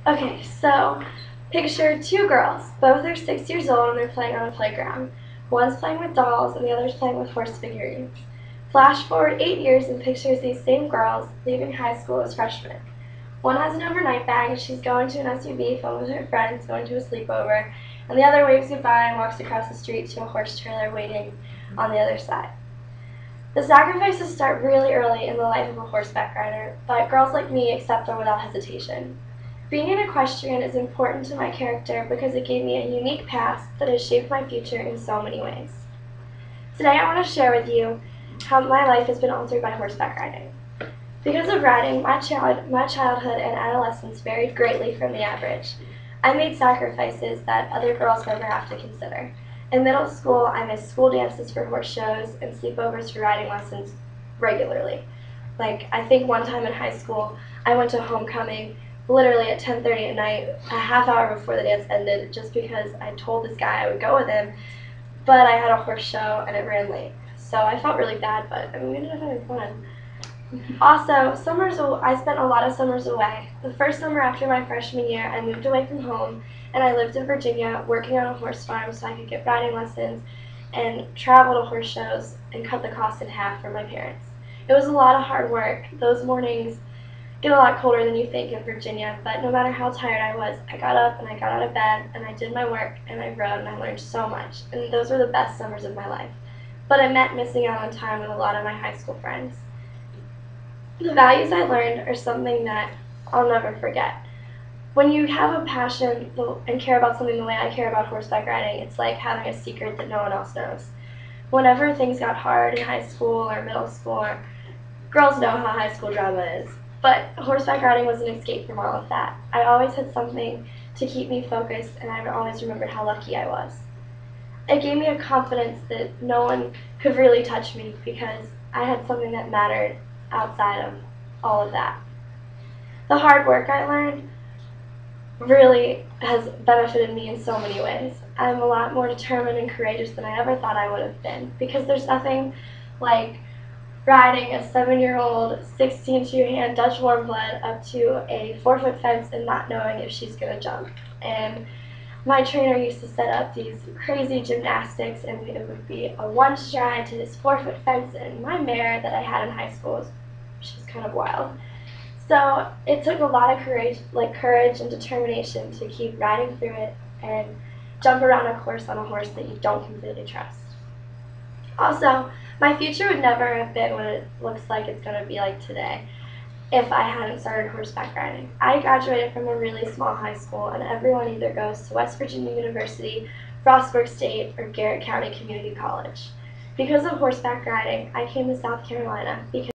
Okay, so picture two girls. Both are 6 years old and they're playing on a playground. One's playing with dolls and the other's playing with horse figurines. Flash forward 8 years and pictures these same girls leaving high school as freshmen. One has an overnight bag and she's going to an SUV filled with her friends going to a sleepover, and the other waves goodbye and walks across the street to a horse trailer waiting on the other side. The sacrifices start really early in the life of a horseback rider, but girls like me accept them without hesitation. Being an equestrian is important to my character because it gave me a unique past that has shaped my future in so many ways. Today I want to share with you how my life has been altered by horseback riding. Because of riding, my childhood and adolescence varied greatly from the average. I made sacrifices that other girls never have to consider. In middle school, I missed school dances for horse shows and sleepovers for riding lessons regularly. I think one time in high school, I went to homecoming literally at 10:30 at night, a half hour before the dance ended, just because I told this guy I would go with him, but I had a horse show and it ran late. So I felt really bad, but we ended up having fun. Also, I spent a lot of summers away. The first summer after my freshman year, I moved away from home, and I lived in Virginia working on a horse farm so I could get riding lessons and travel to horse shows and cut the cost in half for my parents. It was a lot of hard work. Those mornings get a lot colder than you think in Virginia, but no matter how tired I was, I got up and I got out of bed and I did my work and I rode and I learned so much. And those were the best summers of my life. But it meant missing out on time with a lot of my high school friends. The values I learned are something that I'll never forget. When you have a passion and care about something the way I care about horseback riding, it's like having a secret that no one else knows. Whenever things got hard in high school or middle school, girls know how high school drama is, but horseback riding was an escape from all of that. I always had something to keep me focused, and I always remembered how lucky I was. It gave me a confidence that no one could really touch me because I had something that mattered outside of all of that. The hard work I learned really has benefited me in so many ways. I'm a lot more determined and courageous than I ever thought I would have been, because there's nothing like riding a 7-year-old 16-2-hand Dutch warm blood up to a 4-foot fence and not knowing if she's going to jump. And my trainer used to set up these crazy gymnastics, and it would be a one stride to this 4-foot fence, and my mare that I had in high school she's kind of wild. So it took a lot of courage and determination to keep riding through it and jump around a course on a horse that you don't completely trust. Also, my future would never have been what it looks like it's going to be like today if I hadn't started horseback riding. I graduated from a really small high school, and everyone either goes to West Virginia University, Frostburg State, or Garrett County Community College. Because of horseback riding, I came to South Carolina because